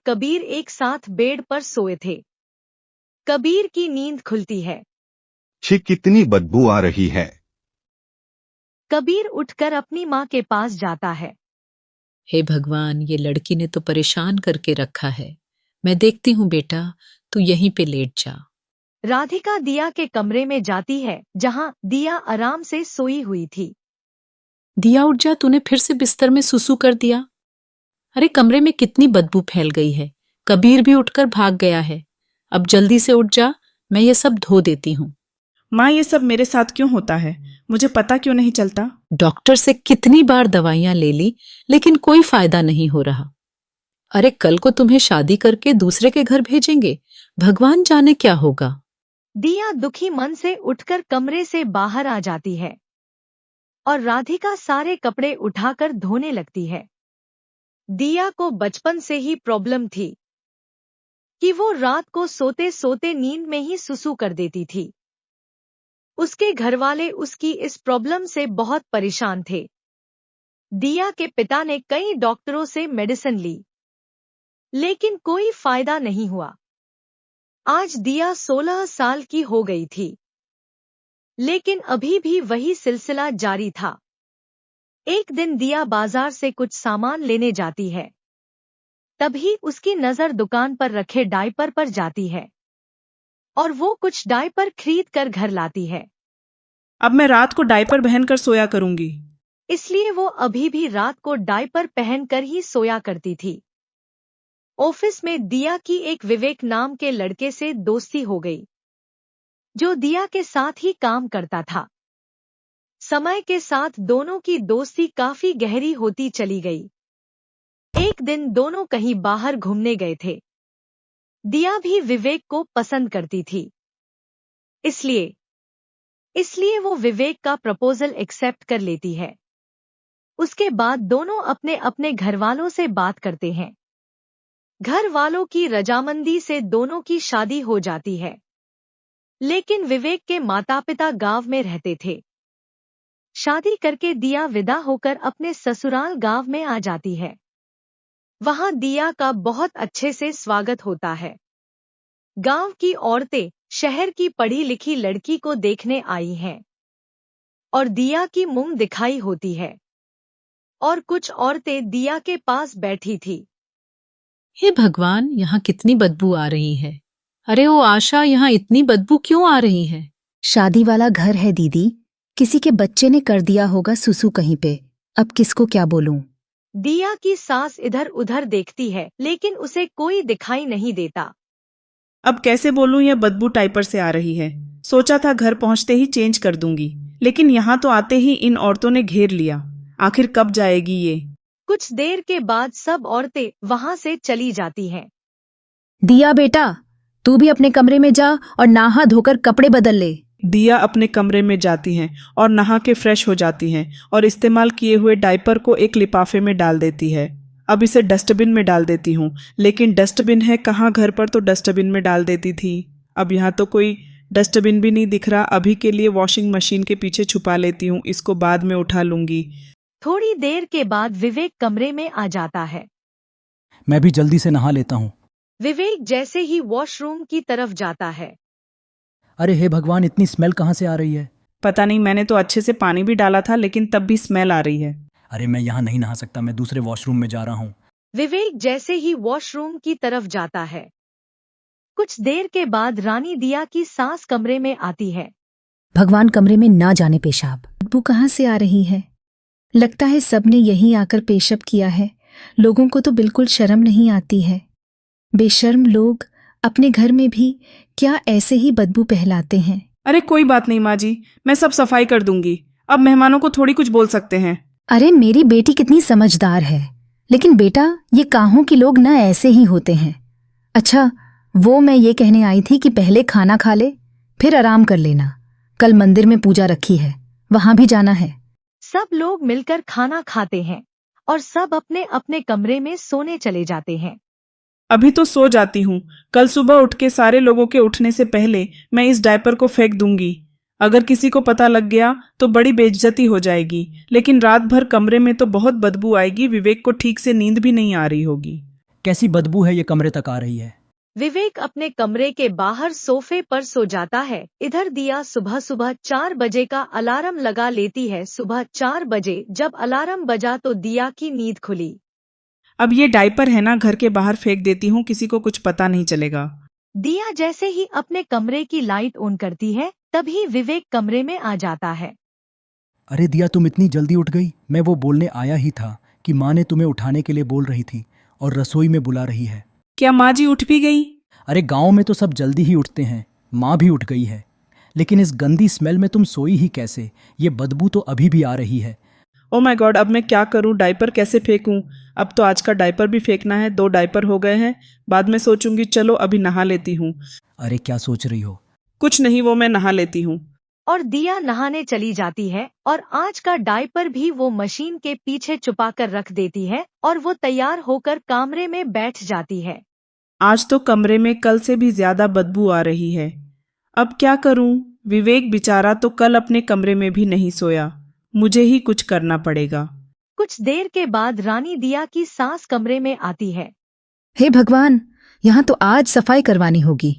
कबीर एक साथ बेड पर सोए थे। कबीर की नींद खुलती है। छी, कितनी बदबू आ रही है। कबीर उठकर अपनी माँ के पास जाता है। हे भगवान, ये लड़की ने तो परेशान करके रखा है। मैं देखती हूँ बेटा, तू यहीं पे लेट जा। राधिका दिया के कमरे में जाती है, जहाँ दिया आराम से सोई हुई थी। दिया उठ जा, तूने फिर से बिस्तर में सुसु कर दिया। अरे कमरे में कितनी बदबू फैल गई है। कबीर भी उठकर भाग गया है। अब जल्दी से उठ जा, मैं ये सब धो देती हूँ। माँ, ये सब मेरे साथ क्यों होता है? मुझे पता क्यों नहीं चलता? डॉक्टर से कितनी बार दवाइयां ले ली, लेकिन कोई फायदा नहीं हो रहा। अरे कल को तुम्हें शादी करके दूसरे के घर भेजेंगे, भगवान जाने क्या होगा। दिया दुखी मन से उठकर कमरे से बाहर आ जाती है और राधिका सारे कपड़े उठाकर धोने लगती है। दिया को बचपन से ही प्रॉब्लम थी कि वो रात को सोते सोते नींद में ही सुसु कर देती थी। उसके घरवाले उसकी इस प्रॉब्लम से बहुत परेशान थे। दिया के पिता ने कई डॉक्टरों से मेडिसिन ली, लेकिन कोई फायदा नहीं हुआ। आज दिया 16 साल की हो गई थी, लेकिन अभी भी वही सिलसिला जारी था। एक दिन दिया बाजार से कुछ सामान लेने जाती है। तभी उसकी नजर दुकान पर रखे डायपर पर जाती है और वो कुछ डायपर खरीद कर घर लाती है। अब मैं रात को डायपर पहनकर सोया करूंगी। इसलिए वो अभी भी रात को डायपर पहनकर ही सोया करती थी। ऑफिस में दिया की एक विवेक नाम के लड़के से दोस्ती हो गई, जो दिया के साथ ही काम करता था। समय के साथ दोनों की दोस्ती काफी गहरी होती चली गई। एक दिन दोनों कहीं बाहर घूमने गए थे। दिया भी विवेक को पसंद करती थी, इसलिए वो विवेक का प्रपोजल एक्सेप्ट कर लेती है। उसके बाद दोनों अपने अपने घरवालों से बात करते हैं। घर वालों की रजामंदी से दोनों की शादी हो जाती है, लेकिन विवेक के माता पिता गांव में रहते थे। शादी करके दिया विदा होकर अपने ससुराल गांव में आ जाती है। वहां दिया का बहुत अच्छे से स्वागत होता है। गांव की औरतें शहर की पढ़ी लिखी लड़की को देखने आई हैं और दिया की मुंह दिखाई होती है, और कुछ औरतें दिया के पास बैठी थी। हे भगवान, यहाँ कितनी बदबू आ रही है। अरे ओ आशा, यहाँ इतनी बदबू क्यों आ रही है? शादी वाला घर है दीदी, किसी के बच्चे ने कर दिया होगा सुसु कहीं पे। अब किसको क्या बोलूं? दिया की सास इधर उधर देखती है, लेकिन उसे कोई दिखाई नहीं देता। अब कैसे बोलूं, यह बदबू डायपर से आ रही है। सोचा था घर पहुंचते ही चेंज कर दूंगी, लेकिन यहाँ तो आते ही इन औरतों ने घेर लिया। आखिर कब जाएगी ये? कुछ देर के बाद सब औरतें वहां से चली जाती हैं। दिया बेटा, तू भी अपने कमरे में जा और नहा धोकर कपड़े बदल ले। दिया अपने कमरे में जाती हैं और नहा के फ्रेश हो जाती हैं और इस्तेमाल किए हुए डायपर को एक लिफाफे में डाल देती है। अब इसे डस्टबिन में डाल देती हूँ, लेकिन डस्टबिन है कहाँ? घर पर तो डस्टबिन में डाल देती थी। अब यहाँ तो कोई डस्टबिन भी नहीं दिख रहा। अभी के लिए वॉशिंग मशीन के पीछे छुपा लेती हूँ, इसको बाद में उठा लूंगी। थोड़ी देर के बाद विवेक कमरे में आ जाता है। मैं भी जल्दी से नहा लेता हूँ। विवेक जैसे ही वॉशरूम की तरफ जाता है। अरे हे भगवान, इतनी स्मेल कहाँ से आ रही है? पता नहीं, मैंने तो अच्छे से पानी भी डाला था, लेकिन तब भी स्मेल आ रही है। अरे मैं यहाँ नहीं नहा सकता, मैं दूसरे वॉशरूम में जा रहा हूँ। विवेक जैसे ही वॉशरूम की तरफ जाता है, कुछ देर के बाद रानी दिया की सास कमरे में आती है। भगवान, कमरे में ना जाने पेशाब। बदबू कहाँ से आ रही है? लगता है सबने यहीं आकर पेशाब किया है। लोगों को तो बिल्कुल शर्म नहीं आती है। बेशर्म लोग अपने घर में भी क्या ऐसे ही बदबू फैलाते हैं। अरे कोई बात नहीं माँ जी, मैं सब सफाई कर दूंगी। अब मेहमानों को थोड़ी कुछ बोल सकते हैं। अरे मेरी बेटी कितनी समझदार है, लेकिन बेटा ये काहों के लोग ना ऐसे ही होते हैं। अच्छा, वो मैं ये कहने आई थी कि पहले खाना खा ले, फिर आराम कर लेना। कल मंदिर में पूजा रखी है, वहां भी जाना है। सब लोग मिलकर खाना खाते हैं और सब अपने अपने कमरे में सोने चले जाते हैं। अभी तो सो जाती हूँ, कल सुबह उठ के सारे लोगों के उठने से पहले मैं इस डायपर को फेंक दूंगी। अगर किसी को पता लग गया तो बड़ी बेइज्जती हो जाएगी, लेकिन रात भर कमरे में तो बहुत बदबू आएगी। विवेक को ठीक से नींद भी नहीं आ रही होगी। कैसी बदबू है ये कमरे तक आ रही है। विवेक अपने कमरे के बाहर सोफे पर सो जाता है। इधर दिया सुबह सुबह 4 बजे का अलार्म लगा लेती है। सुबह 4 बजे जब अलार्म बजा तो दिया की नींद खुली। अब ये डायपर है ना, घर के बाहर फेंक देती हूँ, किसी को कुछ पता नहीं चलेगा। दिया जैसे ही अपने कमरे की लाइट ऑन करती है तभी विवेक कमरे में आ जाता है। अरे दिया, तुम इतनी जल्दी उठ गई। मैं वो बोलने आया ही था कि माँ ने तुम्हें उठाने के लिए बोल रही थी और रसोई में बुला रही है। क्या माँ जी उठ भी गई? अरे गांव में तो सब जल्दी ही उठते हैं, माँ भी उठ गई है। लेकिन इस गंदी स्मेल में तुम सोई ही कैसे? ये बदबू तो अभी भी आ रही है। ओ माय गॉड, अब मैं क्या करूं? डायपर कैसे फेंकूं? अब तो आज का डायपर भी फेंकना है। 2 डायपर हो गए हैं, बाद में सोचूंगी। चलो अभी नहा लेती हूँ। अरे क्या सोच रही हो? कुछ नहीं, वो मैं नहा लेती हूँ। और दिया नहाने चली जाती है और आज का डायपर भी वो मशीन के पीछे छुपा कर रख देती है और वो तैयार होकर कमरे में बैठ जाती है। आज तो कमरे में कल से भी ज्यादा बदबू आ रही है। अब क्या करूं? विवेक बेचारा तो कल अपने कमरे में भी नहीं सोया। मुझे ही कुछ करना पड़ेगा। कुछ देर के बाद रानी दिया की सास कमरे में आती है। हे भगवान, यहाँ तो आज सफाई करवानी होगी।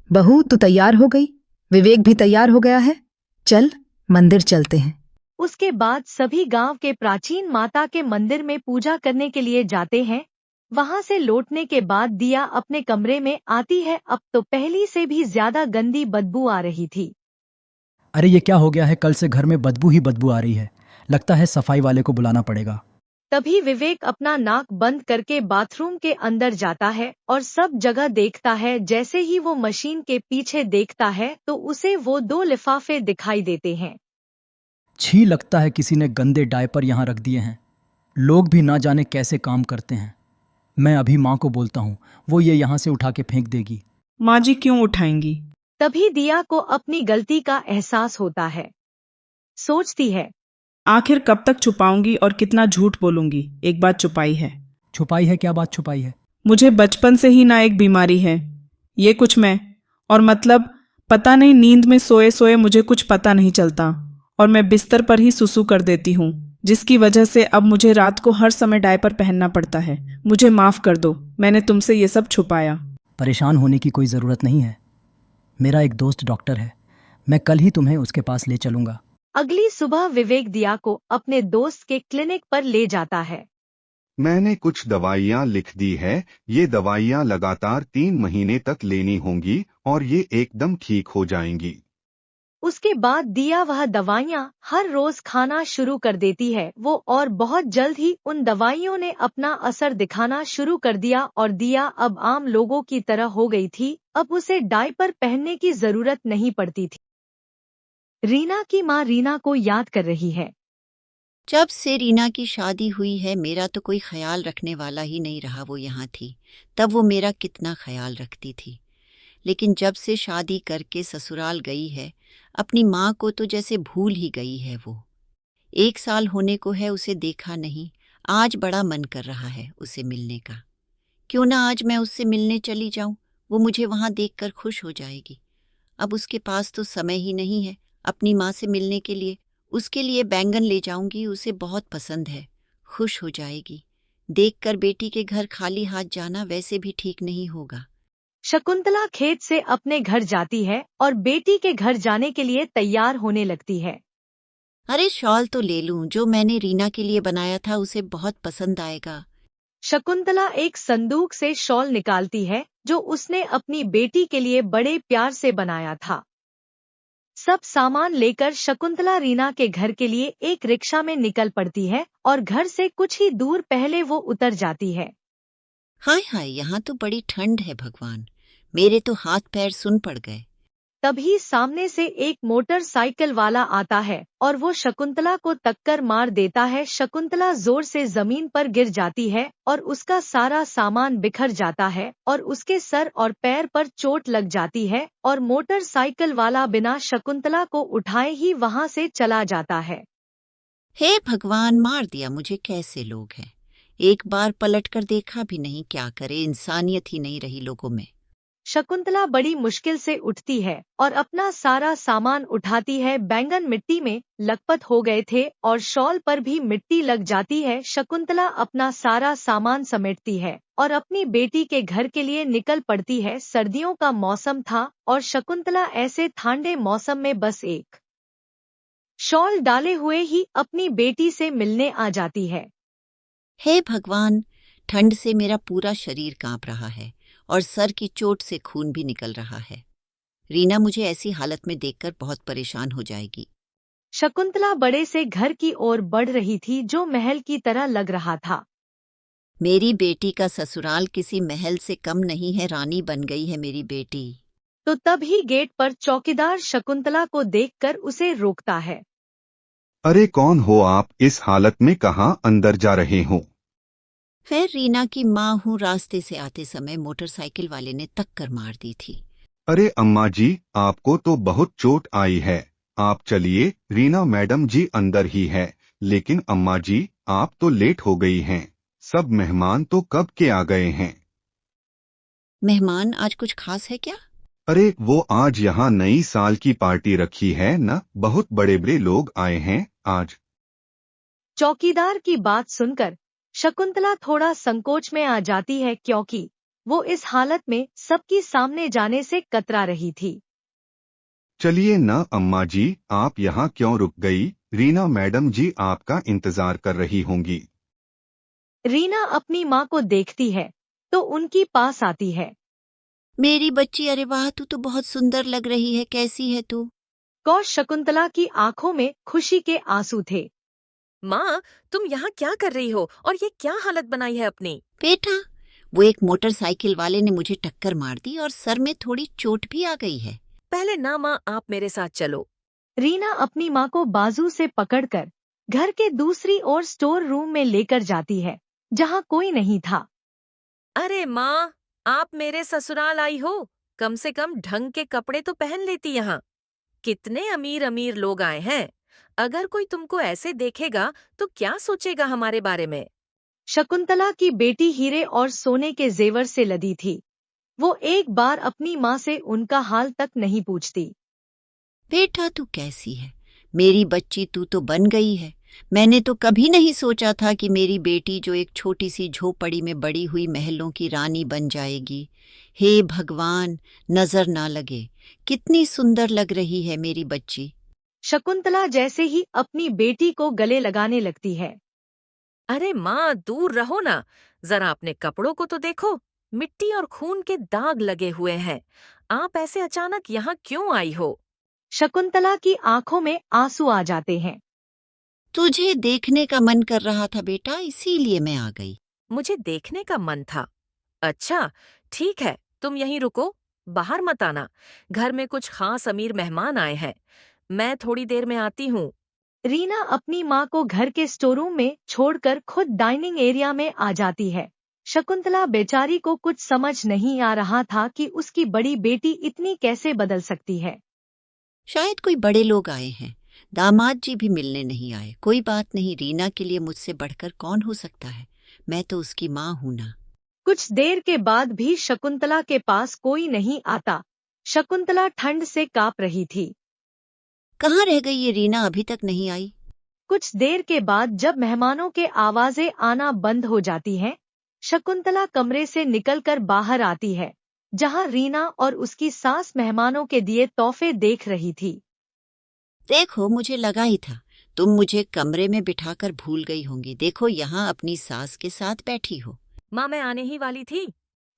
बहू तू तैयार हो गई, विवेक भी तैयार हो गया है। चल मंदिर चलते हैं। उसके बाद सभी गांव के प्राचीन माता के मंदिर में पूजा करने के लिए जाते हैं। वहां से लौटने के बाद दिया अपने कमरे में आती है। अब तो पहली से भी ज्यादा गंदी बदबू आ रही थी। अरे ये क्या हो गया है? कल से घर में बदबू ही बदबू आ रही है। लगता है सफाई वाले को बुलाना पड़ेगा। तभी विवेक अपना नाक बंद करके बाथरूम के अंदर जाता है और सब जगह देखता है। जैसे ही वो मशीन के पीछे देखता है तो उसे वो 2 लिफाफे दिखाई देते हैं। छी, लगता है किसी ने गंदे डायपर यहाँ रख दिए हैं। लोग भी ना जाने कैसे काम करते हैं। मैं अभी माँ को बोलता हूँ, वो ये यहाँ से उठा के फेंक देगी। माँ जी क्यों उठाएंगी? तभी दिया को अपनी गलती का एहसास होता है। सोचती है, आखिर कब तक छुपाऊंगी और कितना झूठ बोलूंगी? एक बात छुपाई है। छुपाई है? क्या बात छुपाई है? मुझे बचपन से ही ना एक बीमारी है, ये कुछ मैं। और मतलब पता नहीं, नींद में सोए सोए मुझे कुछ पता नहीं चलता और मैं बिस्तर पर ही सुसु कर देती हूँ, जिसकी वजह से अब मुझे रात को हर समय डायपर पहनना पड़ता है। मुझे माफ कर दो, मैंने तुमसे ये सब छुपाया। परेशान होने की कोई ज़रूरत नहीं है। मेरा एक दोस्त डॉक्टर है, मैं कल ही तुम्हें उसके पास ले चलूँगा। अगली सुबह विवेक दिया को अपने दोस्त के क्लिनिक पर ले जाता है। मैंने कुछ दवाइयाँ लिख दी है। ये दवाइयाँ लगातार 3 महीने तक लेनी होंगी और ये एकदम ठीक हो जाएंगी। उसके बाद दिया वह दवाइयाँ हर रोज खाना शुरू कर देती है। वो और बहुत जल्द ही उन दवाइयों ने अपना असर दिखाना शुरू कर दिया और दिया अब आम लोगों की तरह हो गई थी। अब उसे डायपर पहनने की जरूरत नहीं पड़ती थी। रीना की माँ रीना को याद कर रही है। जब से रीना की शादी हुई है मेरा तो कोई ख्याल रखने वाला ही नहीं रहा। वो यहाँ थी तब वो मेरा कितना ख्याल रखती थी, लेकिन जब से शादी करके ससुराल गई है अपनी माँ को तो जैसे भूल ही गई है। वो 1 साल होने को है उसे देखा नहीं। आज बड़ा मन कर रहा है उसे मिलने का। क्यों ना आज मैं उससे मिलने चली जाऊं, वो मुझे वहां देखकर खुश हो जाएगी। अब उसके पास तो समय ही नहीं है अपनी माँ से मिलने के लिए। उसके लिए बैंगन ले जाऊंगी, उसे बहुत पसंद है, खुश हो जाएगी। देखकर बेटी के घर खाली हाथ जाना वैसे भी ठीक नहीं होगा। शकुंतला खेत से अपने घर जाती है और बेटी के घर जाने के लिए तैयार होने लगती है। अरे शॉल तो ले लूं, जो मैंने रीना के लिए बनाया था उसे बहुत पसंद आएगा। शकुंतला एक संदूक से शॉल निकालती है जो उसने अपनी बेटी के लिए बड़े प्यार से बनाया था। सब सामान लेकर शकुंतला रीना के घर के लिए एक रिक्शा में निकल पड़ती है और घर से कुछ ही दूर पहले वो उतर जाती है। हाय हाय, यहाँ तो बड़ी ठंड है भगवान, मेरे तो हाथ पैर सुन पड़ गए। तभी सामने से एक मोटरसाइकिल वाला आता है और वो शकुंतला को टक्कर मार देता है। शकुंतला जोर से जमीन पर गिर जाती है और उसका सारा सामान बिखर जाता है और उसके सर और पैर पर चोट लग जाती है और मोटरसाइकिल वाला बिना शकुंतला को उठाए ही वहां से चला जाता है। हे भगवान, मार दिया मुझे। कैसे लोग हैं, एक बार पलट कर देखा भी नहीं। क्या करे, इंसानियत ही नहीं रही लोगों में। शकुंतला बड़ी मुश्किल से उठती है और अपना सारा सामान उठाती है। बैंगन मिट्टी में लकपत हो गए थे और शॉल पर भी मिट्टी लग जाती है। शकुंतला अपना सारा सामान समेटती है और अपनी बेटी के घर के लिए निकल पड़ती है। सर्दियों का मौसम था और शकुंतला ऐसे ठंडे मौसम में बस एक शॉल डाले हुए ही अपनी बेटी से मिलने आ जाती है। हे भगवान, ठंड से मेरा पूरा शरीर कांप रहा है और सर की चोट से खून भी निकल रहा है। रीना मुझे ऐसी हालत में देखकर बहुत परेशान हो जाएगी। शकुंतला बड़े से घर की ओर बढ़ रही थी जो महल की तरह लग रहा था। मेरी बेटी का ससुराल किसी महल से कम नहीं है, रानी बन गई है मेरी बेटी। तो तभी गेट पर चौकीदार शकुंतला को देखकर उसे रोकता है। अरे कौन हो आप, इस हालत में कहाँ अंदर जा रहे हो? मैं रीना की माँ हूँ। रास्ते से आते समय मोटरसाइकिल वाले ने टक्कर मार दी थी। अरे अम्मा जी, आपको तो बहुत चोट आई है। आप चलिए, रीना मैडम जी अंदर ही है। लेकिन अम्मा जी, आप तो लेट हो गई हैं। सब मेहमान तो कब के आ गए हैं? मेहमान आज कुछ खास है क्या? अरे वो आज यहाँ नई साल की पार्टी रखी है न, बहुत बड़े बड़े लोग आए हैं आज। चौकीदार की बात सुनकर शकुंतला थोड़ा संकोच में आ जाती है क्योंकि वो इस हालत में सबकी सामने जाने से कतरा रही थी। चलिए न अम्मा जी, आप यहाँ क्यों रुक गई? रीना मैडम जी आपका इंतजार कर रही होंगी। रीना अपनी माँ को देखती है तो उनकी पास आती है। मेरी बच्ची, अरे वाह, तू तो बहुत सुंदर लग रही है। कैसी है तू? और शकुंतला की आंखों में खुशी के आंसू थे। माँ, तुम यहाँ क्या कर रही हो और ये क्या हालत बनाई है अपनी? बेटा, वो एक मोटरसाइकिल वाले ने मुझे टक्कर मार दी और सर में थोड़ी चोट भी आ गई है। पहले ना माँ, आप मेरे साथ चलो। रीना अपनी माँ को बाजू से पकड़कर घर के दूसरी ओर स्टोर रूम में लेकर जाती है जहाँ कोई नहीं था। अरे माँ, आप मेरे ससुराल आई हो, कम से कम ढंग के कपड़े तो पहन लेती। यहाँ कितने अमीर अमीर लोग आए हैं। अगर कोई तुमको ऐसे देखेगा तो क्या सोचेगा हमारे बारे में? शकुंतला की बेटी हीरे और सोने के जेवर से लदी थी। वो एक बार अपनी माँ से उनका हाल तक नहीं पूछती। बेटा, तू कैसी है? मेरी बच्ची, तू तो बन गई है। मैंने तो कभी नहीं सोचा था कि मेरी बेटी, जो एक छोटी सी झोपड़ी में बड़ी हुई, महलों की रानी बन जाएगी। हे भगवान, नजर ना लगे, कितनी सुंदर लग रही है मेरी बच्ची। शकुंतला जैसे ही अपनी बेटी को गले लगाने लगती है। अरे माँ, दूर रहो ना, जरा अपने कपड़ों को तो देखो, मिट्टी और खून के दाग लगे हुए हैं। आप ऐसे अचानक यहाँ क्यों आई हो? शकुंतला की आंखों में आंसू आ जाते हैं। तुझे देखने का मन कर रहा था बेटा, इसीलिए मैं आ गई। मुझे देखने का मन था? अच्छा, ठीक है, तुम यहीं रुको, बाहर मत आना। घर में कुछ खास अमीर मेहमान आए हैं, मैं थोड़ी देर में आती हूँ। रीना अपनी माँ को घर के स्टोरूम में छोड़कर खुद डाइनिंग एरिया में आ जाती है। शकुंतला बेचारी को कुछ समझ नहीं आ रहा था कि उसकी बड़ी बेटी इतनी कैसे बदल सकती है। शायद कोई बड़े लोग आए हैं, दामाद जी भी मिलने नहीं आए। कोई बात नहीं, रीना के लिए मुझसे बढ़कर कौन हो सकता है? मैं तो उसकी माँ हूं ना। कुछ देर के बाद भी शकुंतला के पास कोई नहीं आता। शकुंतला ठंड से कांप रही थी। कहाँ रह गई ये रीना? अभी तक नहीं आई। कुछ देर के बाद जब मेहमानों के आवाजें आना बंद हो जाती हैं, शकुंतला कमरे से निकलकर बाहर आती है जहां रीना और उसकी सास मेहमानों के दिए तोहफे देख रही थी। देखो, मुझे लगा ही था तुम मुझे कमरे में बिठाकर भूल गई होंगी। देखो, यहाँ अपनी सास के साथ बैठी हो। माँ, मैं आने ही वाली थी।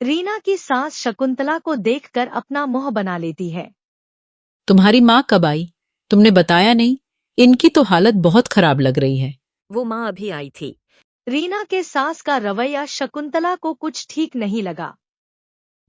रीना की सास शकुंतला को देखकर अपना मुंह बना लेती है। तुम्हारी माँ कब आई? तुमने बताया नहीं। इनकी तो हालत बहुत खराब लग रही है। वो माँ अभी आई थी। रीना के सास का रवैया शकुंतला को कुछ ठीक नहीं लगा।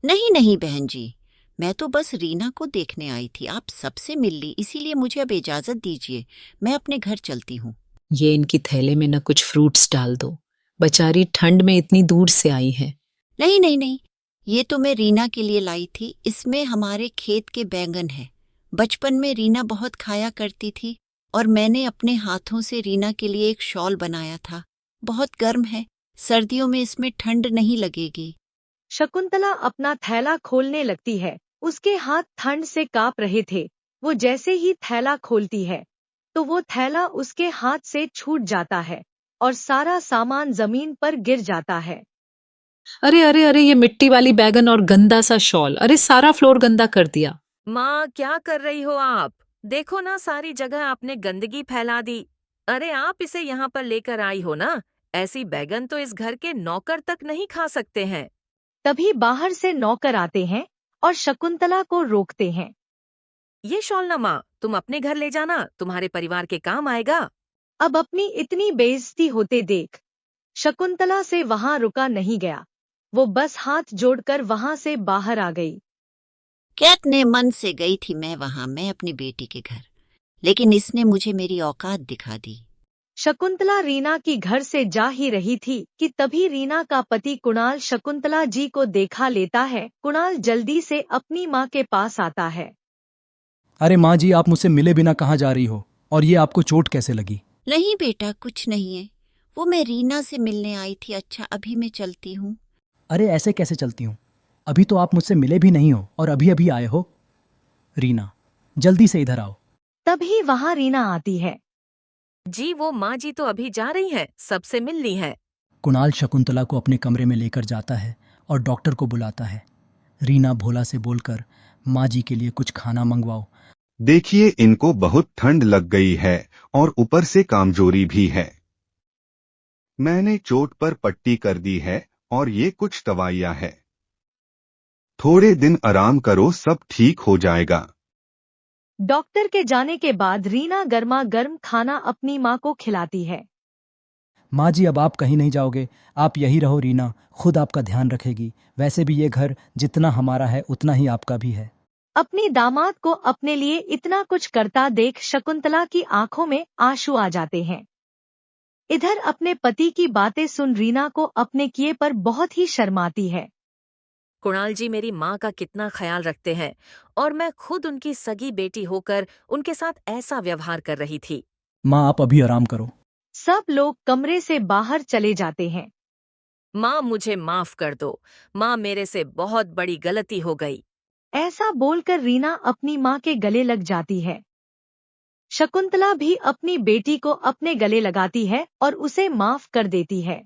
नहीं नहीं बहन जी, मैं तो बस रीना को देखने आई थी। आप सबसे मिल ली, इसीलिए मुझे अब इजाजत दीजिए, मैं अपने घर चलती हूँ। ये इनकी थैले में न कुछ फ्रूट्स डाल दो, बेचारी ठंड में इतनी दूर से आई है। नहीं नहीं नहीं, ये तो मैं रीना के लिए लाई थी। इसमें हमारे खेत के बैंगन है। बचपन में रीना बहुत खाया करती थी और मैंने अपने हाथों से रीना के लिए एक शॉल बनाया था। बहुत गर्म है, सर्दियों में इसमें ठंड नहीं लगेगी। शकुंतला अपना थैला खोलने लगती है। उसके हाथ ठंड से कांप रहे थे। वो जैसे ही थैला खोलती है तो वो थैला उसके हाथ से छूट जाता है और सारा सामान जमीन पर गिर जाता है। अरे अरे अरे, ये मिट्टी वाली बैगन और गंदा सा शॉल, अरे सारा फ्लोर गंदा कर दिया। माँ, क्या कर रही हो आप? देखो ना, सारी जगह आपने गंदगी फैला दी। अरे आप इसे यहाँ पर लेकर आई हो ना। ऐसी बैगन तो इस घर के नौकर तक नहीं खा सकते हैं। तभी बाहर से नौकर आते हैं और शकुंतला को रोकते हैं। ये शॉल ना माँ, तुम अपने घर ले जाना, तुम्हारे परिवार के काम आएगा। अब अपनी इतनी बेइज्जती होते देख शकुंतला से वहां रुका नहीं गया। वो बस हाथ जोड़कर वहां से बाहर आ गई। कितने मन से गई थी मैं वहां, मैं अपनी बेटी के घर, लेकिन इसने मुझे मेरी औकात दिखा दी। शकुंतला रीना की घर से जा ही रही थी कि तभी रीना का पति कुणाल शकुंतला जी को देखा लेता है। कुणाल जल्दी से अपनी माँ के पास आता है। अरे माँ जी, आप मुझसे मिले बिना कहाँ जा रही हो? और ये आपको चोट कैसे लगी? नहीं बेटा, कुछ नहीं है। वो मैं रीना से मिलने आई थी। अच्छा, अभी मैं चलती हूँ। अरे ऐसे कैसे चलती हूँ? अभी तो आप मुझसे मिले भी नहीं हो और अभी अभी आए हो। रीना, जल्दी से इधर आओ। तभी वहां रीना आती है। जी, वो माँ जी तो अभी जा रही हैं, सबसे मिलनी है। कुणाल शकुंतला को अपने कमरे में लेकर जाता है और डॉक्टर को बुलाता है। रीना भोला से बोलकर माँ जी के लिए कुछ खाना मंगवाओ। देखिए, इनको बहुत ठंड लग गई है और ऊपर से कामजोरी भी है। मैंने चोट पर पट्टी कर दी है और ये कुछ दवाइयाँ है। थोड़े दिन आराम करो, सब ठीक हो जाएगा। डॉक्टर के जाने के बाद रीना गर्मा गर्म खाना अपनी माँ को खिलाती है। माँ जी, अब आप कहीं नहीं जाओगे, आप यही रहो। रीना खुद आपका ध्यान रखेगी। वैसे भी ये घर जितना हमारा है उतना ही आपका भी है। अपनी दामाद को अपने लिए इतना कुछ करता देख शकुंतला की आंखों में आंसू आ जाते हैं। इधर अपने पति की बातें सुन रीना को अपने किए पर बहुत ही शर्माती है। कुणाल जी मेरी माँ का कितना ख्याल रखते हैं और मैं खुद उनकी सगी बेटी होकर उनके साथ ऐसा व्यवहार कर रही थी। माँ, आप अभी आराम करो। सब लोग कमरे से बाहर चले जाते हैं। माँ, मुझे माफ कर दो। माँ, मेरे से बहुत बड़ी गलती हो गई। ऐसा बोलकर रीना अपनी माँ के गले लग जाती है। शकुंतला भी अपनी बेटी को अपने गले लगाती है और उसे माफ कर देती है।